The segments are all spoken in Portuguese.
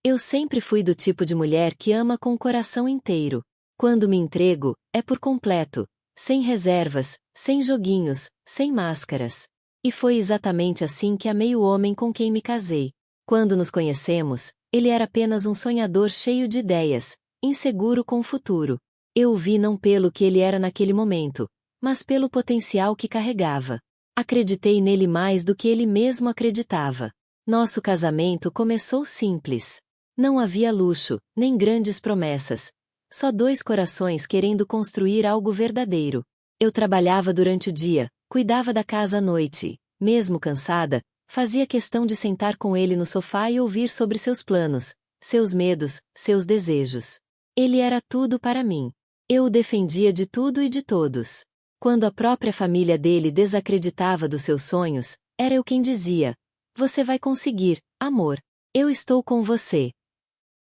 Eu sempre fui do tipo de mulher que ama com o coração inteiro. Quando me entrego, é por completo, sem reservas, sem joguinhos, sem máscaras. E foi exatamente assim que amei o homem com quem me casei. Quando nos conhecemos, ele era apenas um sonhador cheio de ideias, inseguro com o futuro. Eu o vi não pelo que ele era naquele momento, mas pelo potencial que carregava. Acreditei nele mais do que ele mesmo acreditava. Nosso casamento começou simples. Não havia luxo, nem grandes promessas. Só dois corações querendo construir algo verdadeiro. Eu trabalhava durante o dia, cuidava da casa à noite. Mesmo cansada, fazia questão de sentar com ele no sofá e ouvir sobre seus planos, seus medos, seus desejos. Ele era tudo para mim. Eu o defendia de tudo e de todos. Quando a própria família dele desacreditava dos seus sonhos, era eu quem dizia: "Você vai conseguir, amor. Eu estou com você."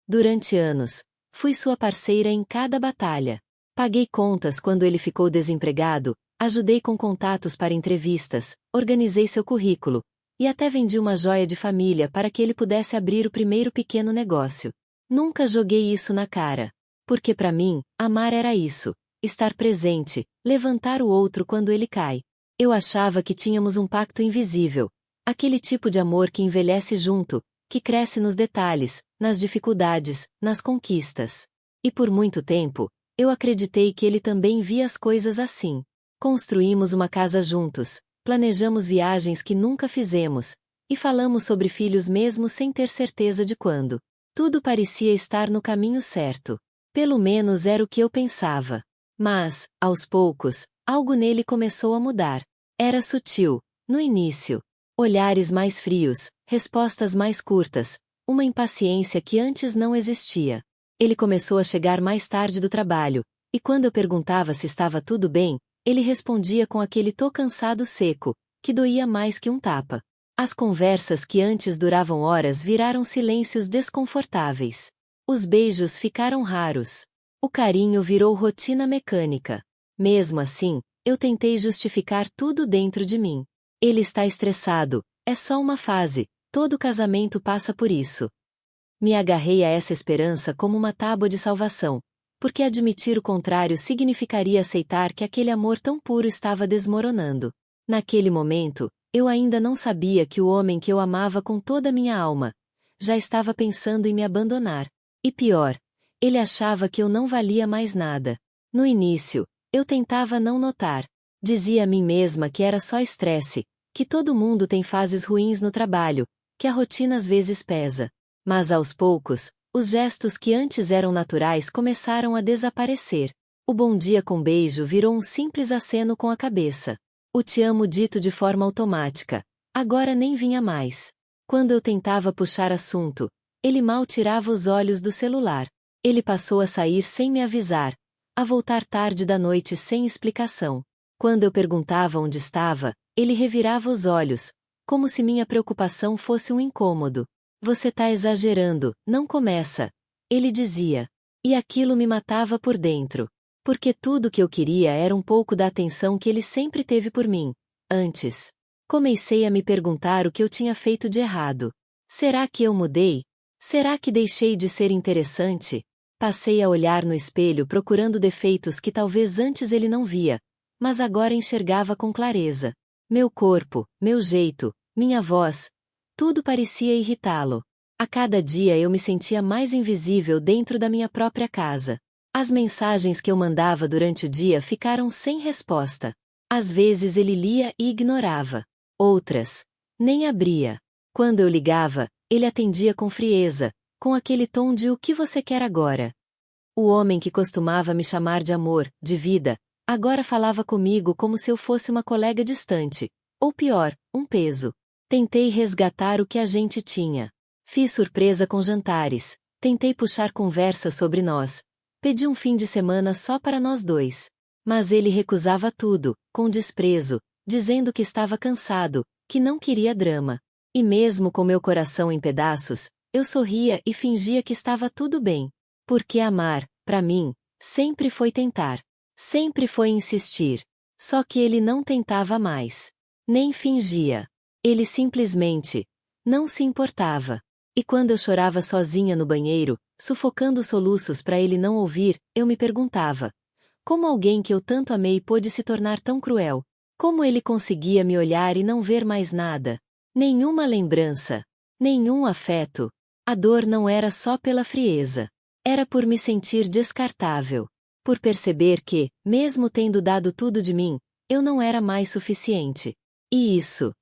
Durante anos, fui sua parceira em cada batalha. Paguei contas quando ele ficou desempregado, ajudei com contatos para entrevistas, organizei seu currículo, e até vendi uma joia de família para que ele pudesse abrir o primeiro pequeno negócio. Nunca joguei isso na cara. Porque para mim, amar era isso: estar presente, levantar o outro quando ele cai. Eu achava que tínhamos um pacto invisível, aquele tipo de amor que envelhece junto, que cresce nos detalhes, nas dificuldades, nas conquistas. E por muito tempo, eu acreditei que ele também via as coisas assim. Construímos uma casa juntos, planejamos viagens que nunca fizemos, e falamos sobre filhos mesmo sem ter certeza de quando. Tudo parecia estar no caminho certo. Pelo menos era o que eu pensava. Mas, aos poucos, algo nele começou a mudar. Era sutil, no início. Olhares mais frios, respostas mais curtas, uma impaciência que antes não existia. Ele começou a chegar mais tarde do trabalho, e quando eu perguntava se estava tudo bem, ele respondia com aquele "tô cansado" seco, que doía mais que um tapa. As conversas que antes duravam horas viraram silêncios desconfortáveis. Os beijos ficaram raros. O carinho virou rotina mecânica. Mesmo assim, eu tentei justificar tudo dentro de mim. Ele está estressado, é só uma fase, todo casamento passa por isso. Me agarrei a essa esperança como uma tábua de salvação, porque admitir o contrário significaria aceitar que aquele amor tão puro estava desmoronando. Naquele momento, eu ainda não sabia que o homem que eu amava com toda a minha alma já estava pensando em me abandonar. E pior, ele achava que eu não valia mais nada. No início, eu tentava não notar. Dizia a mim mesma que era só estresse, que todo mundo tem fases ruins no trabalho, que a rotina às vezes pesa. Mas aos poucos, os gestos que antes eram naturais começaram a desaparecer. O bom dia com beijo virou um simples aceno com a cabeça. O te amo dito de forma automática, agora nem vinha mais. Quando eu tentava puxar assunto, ele mal tirava os olhos do celular. Ele passou a sair sem me avisar, a voltar tarde da noite sem explicação. Quando eu perguntava onde estava, ele revirava os olhos, como se minha preocupação fosse um incômodo. "Você tá exagerando, não começa", ele dizia. E aquilo me matava por dentro. Porque tudo que eu queria era um pouco da atenção que ele sempre teve por mim. Antes, comecei a me perguntar o que eu tinha feito de errado. Será que eu mudei? Será que deixei de ser interessante? Passei a olhar no espelho procurando defeitos que talvez antes ele não via, mas agora enxergava com clareza. Meu corpo, meu jeito, minha voz, tudo parecia irritá-lo. A cada dia eu me sentia mais invisível dentro da minha própria casa. As mensagens que eu mandava durante o dia ficaram sem resposta. Às vezes ele lia e ignorava. Outras, nem abria. Quando eu ligava, ele atendia com frieza, com aquele tom de "o que você quer agora?". O homem que costumava me chamar de amor, de vida, agora falava comigo como se eu fosse uma colega distante, ou pior, um peso. Tentei resgatar o que a gente tinha. Fiz surpresa com jantares, tentei puxar conversa sobre nós, pedi um fim de semana só para nós dois. Mas ele recusava tudo, com desprezo, dizendo que estava cansado, que não queria drama. E mesmo com meu coração em pedaços, eu sorria e fingia que estava tudo bem. Porque amar, para mim, sempre foi tentar. Sempre foi insistir. Só que ele não tentava mais. Nem fingia. Ele simplesmente não se importava. E quando eu chorava sozinha no banheiro, sufocando os soluços para ele não ouvir, eu me perguntava: como alguém que eu tanto amei pôde se tornar tão cruel? Como ele conseguia me olhar e não ver mais nada? Nenhuma lembrança. Nenhum afeto. A dor não era só pela frieza. Era por me sentir descartável. Por perceber que, mesmo tendo dado tudo de mim, eu não era mais suficiente. E isso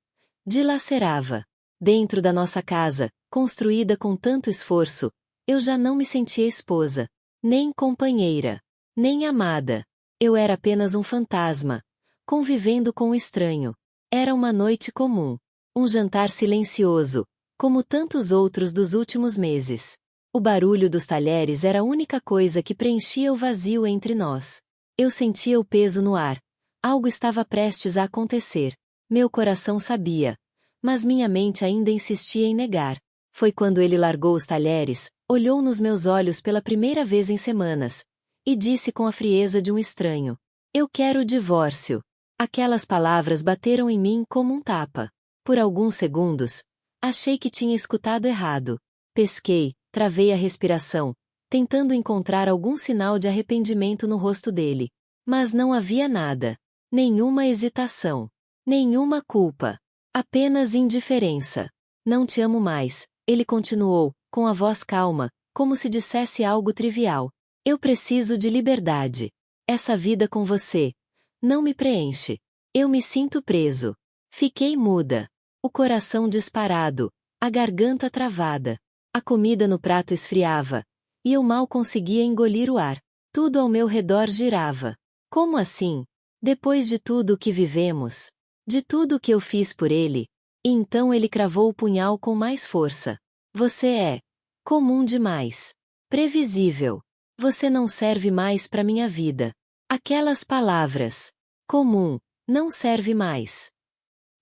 dilacerava. Dentro da nossa casa, construída com tanto esforço, eu já não me sentia esposa, nem companheira, nem amada. Eu era apenas um fantasma, convivendo com o estranho. Era uma noite comum. Um jantar silencioso, como tantos outros dos últimos meses. O barulho dos talheres era a única coisa que preenchia o vazio entre nós. Eu sentia o peso no ar. Algo estava prestes a acontecer. Meu coração sabia, mas minha mente ainda insistia em negar. Foi quando ele largou os talheres, olhou nos meus olhos pela primeira vez em semanas, e disse com a frieza de um estranho: eu quero o divórcio. Aquelas palavras bateram em mim como um tapa. Por alguns segundos, achei que tinha escutado errado. Pesquei, travei a respiração, tentando encontrar algum sinal de arrependimento no rosto dele. Mas não havia nada. Nenhuma hesitação. Nenhuma culpa. Apenas indiferença. Não te amo mais, ele continuou, com a voz calma, como se dissesse algo trivial. Eu preciso de liberdade. Essa vida com você não me preenche. Eu me sinto preso. Fiquei muda. O coração disparado, a garganta travada. A comida no prato esfriava, e eu mal conseguia engolir o ar. Tudo ao meu redor girava. Como assim? Depois de tudo o que vivemos, de tudo o que eu fiz por ele. E então ele cravou o punhal com mais força. Você é comum demais. Previsível. Você não serve mais para minha vida. Aquelas palavras. Comum. Não serve mais.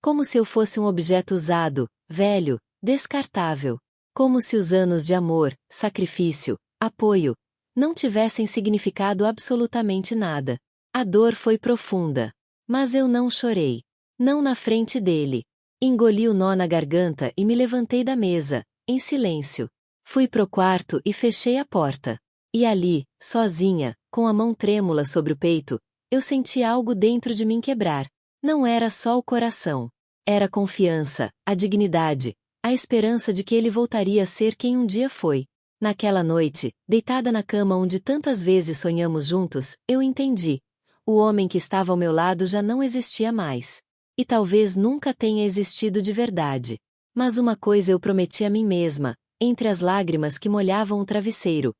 Como se eu fosse um objeto usado, velho, descartável. Como se os anos de amor, sacrifício, apoio, não tivessem significado absolutamente nada. A dor foi profunda. Mas eu não chorei. Não na frente dele. Engoli o nó na garganta e me levantei da mesa, em silêncio. Fui pro quarto e fechei a porta. E ali, sozinha, com a mão trêmula sobre o peito, eu senti algo dentro de mim quebrar. Não era só o coração. Era a confiança, a dignidade, a esperança de que ele voltaria a ser quem um dia foi. Naquela noite, deitada na cama onde tantas vezes sonhamos juntos, eu entendi. O homem que estava ao meu lado já não existia mais. E talvez nunca tenha existido de verdade. Mas uma coisa eu prometi a mim mesma, entre as lágrimas que molhavam o travesseiro: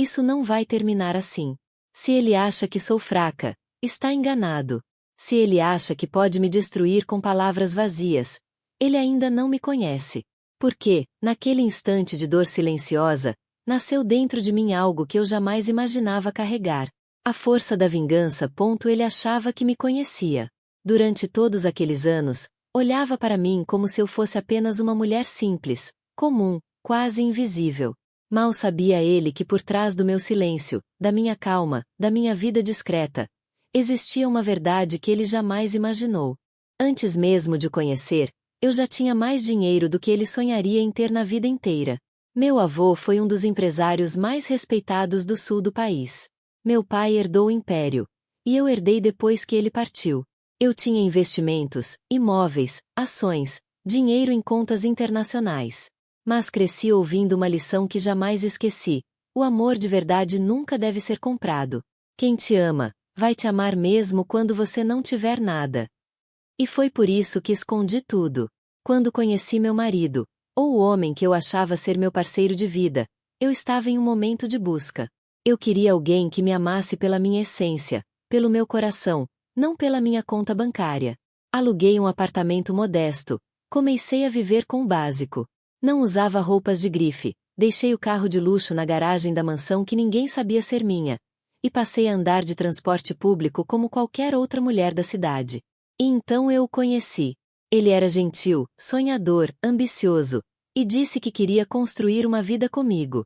isso não vai terminar assim. Se ele acha que sou fraca, está enganado. Se ele acha que pode me destruir com palavras vazias, ele ainda não me conhece. Porque, naquele instante de dor silenciosa, nasceu dentro de mim algo que eu jamais imaginava carregar. A força da vingança. Ele achava que me conhecia. Durante todos aqueles anos, olhava para mim como se eu fosse apenas uma mulher simples, comum, quase invisível. Mal sabia ele que por trás do meu silêncio, da minha calma, da minha vida discreta, existia uma verdade que ele jamais imaginou. Antes mesmo de o conhecer, eu já tinha mais dinheiro do que ele sonharia em ter na vida inteira. Meu avô foi um dos empresários mais respeitados do sul do país. Meu pai herdou o império, e eu herdei depois que ele partiu. Eu tinha investimentos, imóveis, ações, dinheiro em contas internacionais. Mas cresci ouvindo uma lição que jamais esqueci: o amor de verdade nunca deve ser comprado. Quem te ama, vai te amar mesmo quando você não tiver nada. E foi por isso que escondi tudo. Quando conheci meu marido, ou o homem que eu achava ser meu parceiro de vida, eu estava em um momento de busca. Eu queria alguém que me amasse pela minha essência, pelo meu coração, não pela minha conta bancária. Aluguei um apartamento modesto, comecei a viver com o básico. Não usava roupas de grife, deixei o carro de luxo na garagem da mansão que ninguém sabia ser minha, e passei a andar de transporte público como qualquer outra mulher da cidade. E então eu o conheci. Ele era gentil, sonhador, ambicioso, e disse que queria construir uma vida comigo.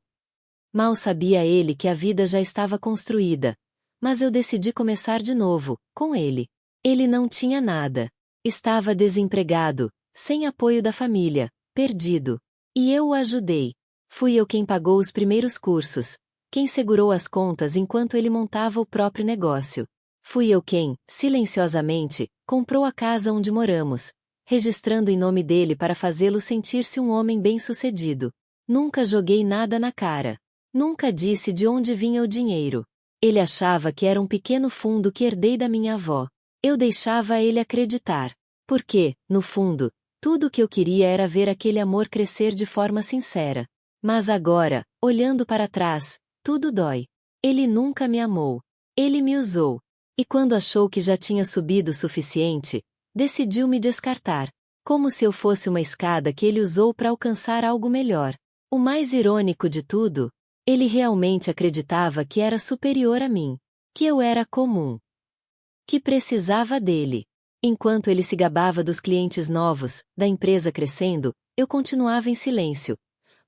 Mal sabia ele que a vida já estava construída, mas eu decidi começar de novo, com ele. Ele não tinha nada. Estava desempregado, sem apoio da família, perdido. E eu o ajudei. Fui eu quem pagou os primeiros cursos, quem segurou as contas enquanto ele montava o próprio negócio. Fui eu quem, silenciosamente, comprou a casa onde moramos, registrando em nome dele para fazê-lo sentir-se um homem bem-sucedido. Nunca joguei nada na cara. Nunca disse de onde vinha o dinheiro. Ele achava que era um pequeno fundo que herdei da minha avó. Eu deixava ele acreditar. Porque, no fundo, tudo o que eu queria era ver aquele amor crescer de forma sincera. Mas agora, olhando para trás, tudo dói. Ele nunca me amou. Ele me usou. E quando achou que já tinha subido o suficiente, decidiu me descartar. Como se eu fosse uma escada que ele usou para alcançar algo melhor. O mais irônico de tudo, ele realmente acreditava que era superior a mim. Que eu era comum. Que precisava dele. Enquanto ele se gabava dos clientes novos, da empresa crescendo, eu continuava em silêncio,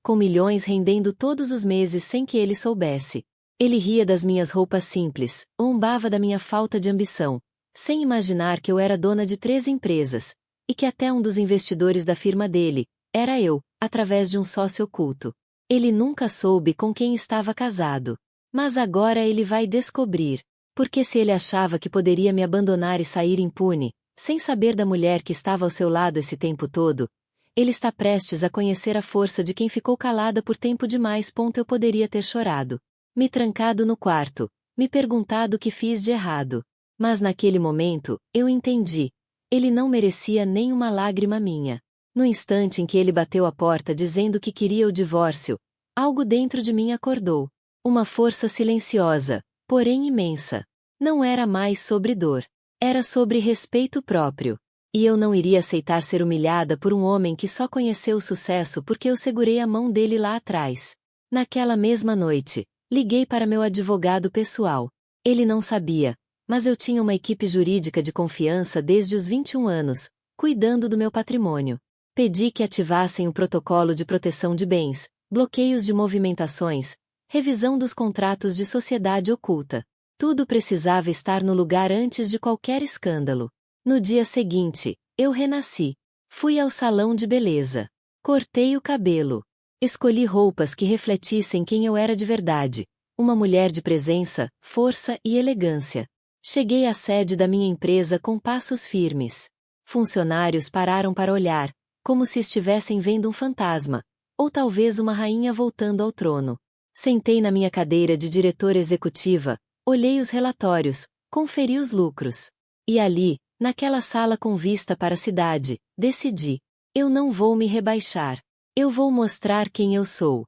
com milhões rendendo todos os meses sem que ele soubesse. Ele ria das minhas roupas simples, zombava da minha falta de ambição, sem imaginar que eu era dona de 3 empresas, e que até um dos investidores da firma dele era eu, através de um sócio oculto. Ele nunca soube com quem estava casado. Mas agora ele vai descobrir. Porque se ele achava que poderia me abandonar e sair impune, sem saber da mulher que estava ao seu lado esse tempo todo, ele está prestes a conhecer a força de quem ficou calada por tempo demais. Eu poderia ter chorado, me trancado no quarto, me perguntado o que fiz de errado. Mas naquele momento, eu entendi. Ele não merecia nem uma lágrima minha. No instante em que ele bateu a porta dizendo que queria o divórcio, algo dentro de mim acordou. Uma força silenciosa, porém imensa. Não era mais sobre dor. Era sobre respeito próprio. E eu não iria aceitar ser humilhada por um homem que só conheceu o sucesso porque eu segurei a mão dele lá atrás. Naquela mesma noite, liguei para meu advogado pessoal. Ele não sabia, mas eu tinha uma equipe jurídica de confiança desde os 21 anos, cuidando do meu patrimônio. Pedi que ativassem o protocolo de proteção de bens, bloqueios de movimentações, revisão dos contratos de sociedade oculta. Tudo precisava estar no lugar antes de qualquer escândalo. No dia seguinte, eu renasci. Fui ao salão de beleza. Cortei o cabelo. Escolhi roupas que refletissem quem eu era de verdade. Uma mulher de presença, força e elegância. Cheguei à sede da minha empresa com passos firmes. Funcionários pararam para olhar, como se estivessem vendo um fantasma, ou talvez uma rainha voltando ao trono. Sentei na minha cadeira de diretora executiva, olhei os relatórios, conferi os lucros. E ali, naquela sala com vista para a cidade, decidi. Eu não vou me rebaixar. Eu vou mostrar quem eu sou.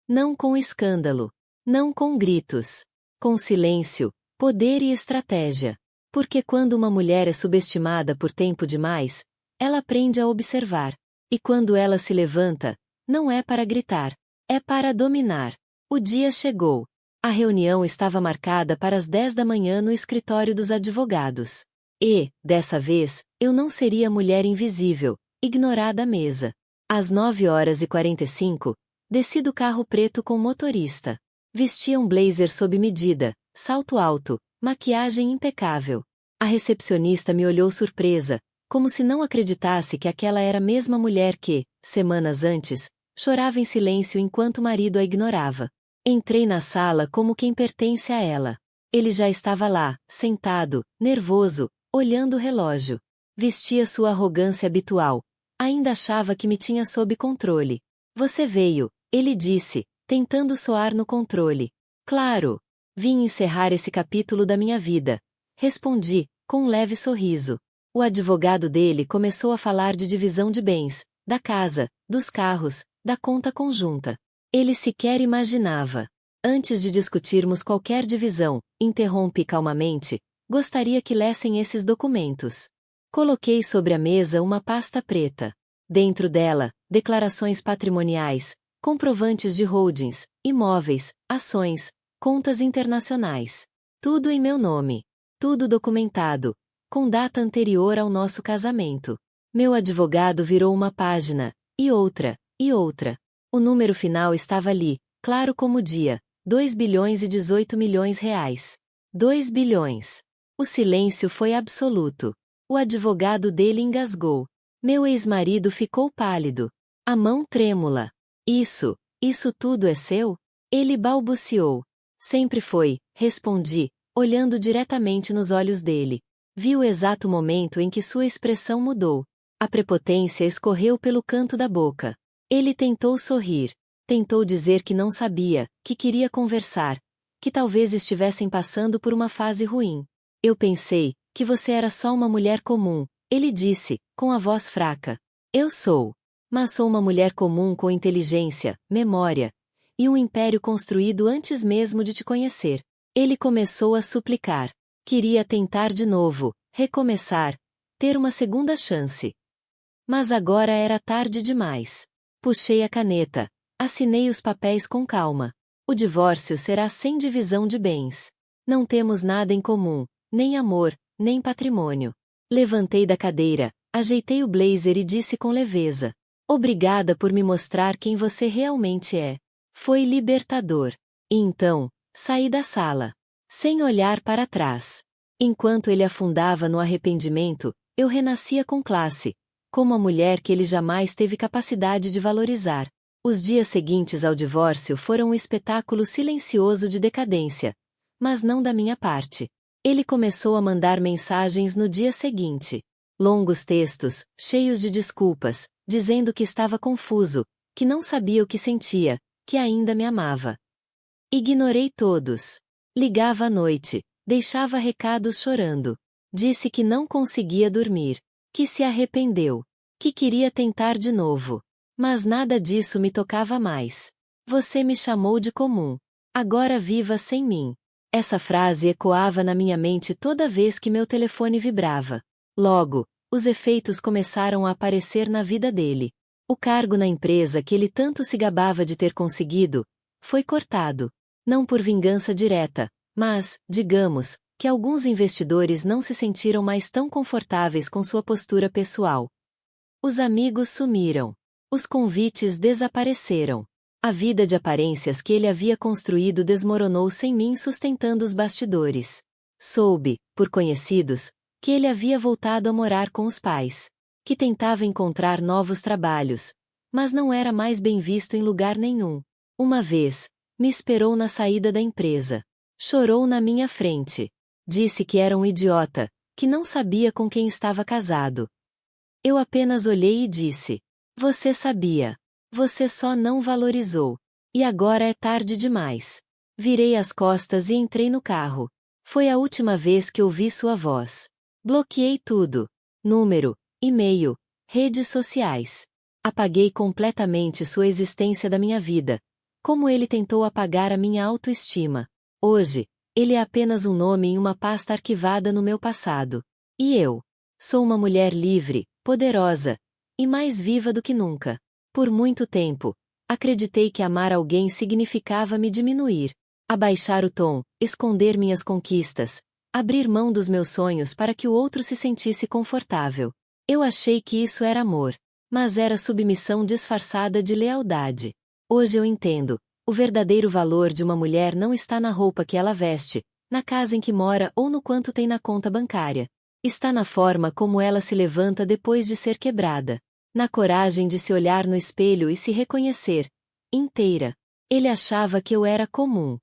Não com escândalo. Não com gritos. Com silêncio, poder e estratégia. Porque quando uma mulher é subestimada por tempo demais, ela aprende a observar. E quando ela se levanta, não é para gritar, é para dominar. O dia chegou. A reunião estava marcada para as 10 da manhã no escritório dos advogados. E, dessa vez, eu não seria a mulher invisível, ignorada à mesa. Às 9h45, desci do carro preto com motorista. Vestia um blazer sob medida, salto alto, maquiagem impecável. A recepcionista me olhou surpresa, como se não acreditasse que aquela era a mesma mulher que, semanas antes, chorava em silêncio enquanto o marido a ignorava. Entrei na sala como quem pertence a ela. Ele já estava lá, sentado, nervoso, olhando o relógio. Vestia sua arrogância habitual. Ainda achava que me tinha sob controle. Você veio, ele disse, tentando soar no controle. Claro. Vim encerrar esse capítulo da minha vida. Respondi, com um leve sorriso. O advogado dele começou a falar de divisão de bens, da casa, dos carros, da conta conjunta. Ele sequer imaginava. Antes de discutirmos qualquer divisão, interrompi calmamente, gostaria que lessem esses documentos. Coloquei sobre a mesa uma pasta preta. Dentro dela, declarações patrimoniais, comprovantes de holdings, imóveis, ações, contas internacionais. Tudo em meu nome. Tudo documentado, com data anterior ao nosso casamento. Meu advogado virou uma página, e outra, e outra. O número final estava ali, claro como o dia, 2,18 bilhões. 2 bilhões. O silêncio foi absoluto. O advogado dele engasgou. Meu ex-marido ficou pálido. a mão trêmula. Isso tudo é seu? Ele balbuciou. Sempre foi, respondi, olhando diretamente nos olhos dele. Vi o exato momento em que sua expressão mudou. A prepotência escorreu pelo canto da boca. Ele tentou sorrir. Tentou dizer que não sabia, que queria conversar, que talvez estivessem passando por uma fase ruim. Eu pensei que você era só uma mulher comum, ele disse, com a voz fraca. Eu sou. Mas sou uma mulher comum com inteligência, memória e um império construído antes mesmo de te conhecer. Ele começou a suplicar. Queria tentar de novo, recomeçar, ter uma segunda chance. Mas agora era tarde demais. Puxei a caneta. Assinei os papéis com calma. O divórcio será sem divisão de bens. Não temos nada em comum, nem amor, nem patrimônio. Levantei da cadeira, ajeitei o blazer e disse com leveza. Obrigada por me mostrar quem você realmente é. Foi libertador. E então, saí da sala, sem olhar para trás. Enquanto ele afundava no arrependimento, eu renascia com classe, como a mulher que ele jamais teve capacidade de valorizar. Os dias seguintes ao divórcio foram um espetáculo silencioso de decadência. Mas não da minha parte. Ele começou a mandar mensagens no dia seguinte. Longos textos, cheios de desculpas, dizendo que estava confuso, que não sabia o que sentia, que ainda me amava. Ignorei todos. Ligava à noite, deixava recados chorando. Disse que não conseguia dormir, que se arrependeu, que queria tentar de novo. Mas nada disso me tocava mais. Você me chamou de comum. Agora viva sem mim. Essa frase ecoava na minha mente toda vez que meu telefone vibrava. Logo, os efeitos começaram a aparecer na vida dele. O cargo na empresa que ele tanto se gabava de ter conseguido foi cortado. Não por vingança direta, mas, digamos, que alguns investidores não se sentiram mais tão confortáveis com sua postura pessoal. Os amigos sumiram. Os convites desapareceram. A vida de aparências que ele havia construído desmoronou sem mim sustentando os bastidores. Soube, por conhecidos, que ele havia voltado a morar com os pais. Que tentava encontrar novos trabalhos, mas não era mais bem visto em lugar nenhum. Uma vez, me esperou na saída da empresa. Chorou na minha frente. Disse que era um idiota, que não sabia com quem estava casado. Eu apenas olhei e disse: você sabia. Você só não valorizou. E agora é tarde demais. Virei as costas e entrei no carro. Foi a última vez que ouvi sua voz. Bloqueei tudo. Número, e-mail, redes sociais. Apaguei completamente sua existência da minha vida. Como ele tentou apagar a minha autoestima. Hoje, ele é apenas um nome em uma pasta arquivada no meu passado. E eu? Sou uma mulher livre, poderosa e mais viva do que nunca. Por muito tempo, acreditei que amar alguém significava me diminuir, abaixar o tom, esconder minhas conquistas, abrir mão dos meus sonhos para que o outro se sentisse confortável. Eu achei que isso era amor, mas era submissão disfarçada de lealdade. Hoje eu entendo, o verdadeiro valor de uma mulher não está na roupa que ela veste, na casa em que mora ou no quanto tem na conta bancária. Está na forma como ela se levanta depois de ser quebrada. Na coragem de se olhar no espelho e se reconhecer, inteira. Ele achava que eu era comum.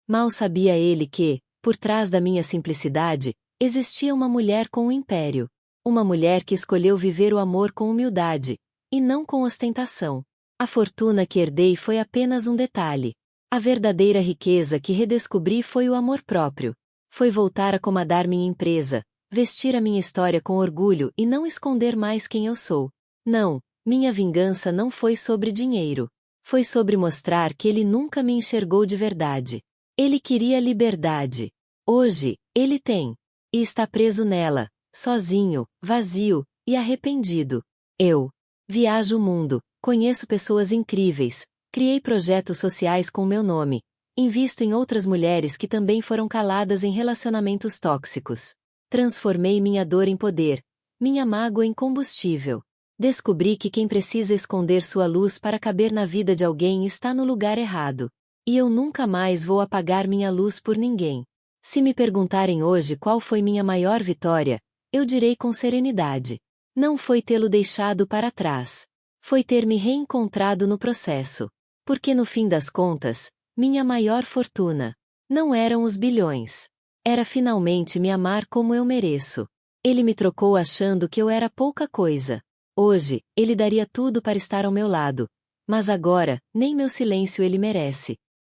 Mal sabia ele que, por trás da minha simplicidade, existia uma mulher com um império. Uma mulher que escolheu viver o amor com humildade, e não com ostentação. A fortuna que herdei foi apenas um detalhe. A verdadeira riqueza que redescobri foi o amor próprio. Foi voltar a comandar minha empresa, vestir a minha história com orgulho e não esconder mais quem eu sou. Não, minha vingança não foi sobre dinheiro. Foi sobre mostrar que ele nunca me enxergou de verdade. Ele queria liberdade. Hoje, ele tem. E está preso nela, sozinho, vazio e arrependido. Eu viajo o mundo, conheço pessoas incríveis, criei projetos sociais com meu nome, invisto em outras mulheres que também foram caladas em relacionamentos tóxicos. Transformei minha dor em poder, minha mágoa em combustível. Descobri que quem precisa esconder sua luz para caber na vida de alguém está no lugar errado. E eu nunca mais vou apagar minha luz por ninguém. Se me perguntarem hoje qual foi minha maior vitória, eu direi com serenidade: não foi tê-lo deixado para trás. Foi ter me reencontrado no processo. Porque no fim das contas, minha maior fortuna não eram os bilhões. Era finalmente me amar como eu mereço. Ele me trocou achando que eu era pouca coisa. Hoje, ele daria tudo para estar ao meu lado. Mas agora, nem meu silêncio ele merece.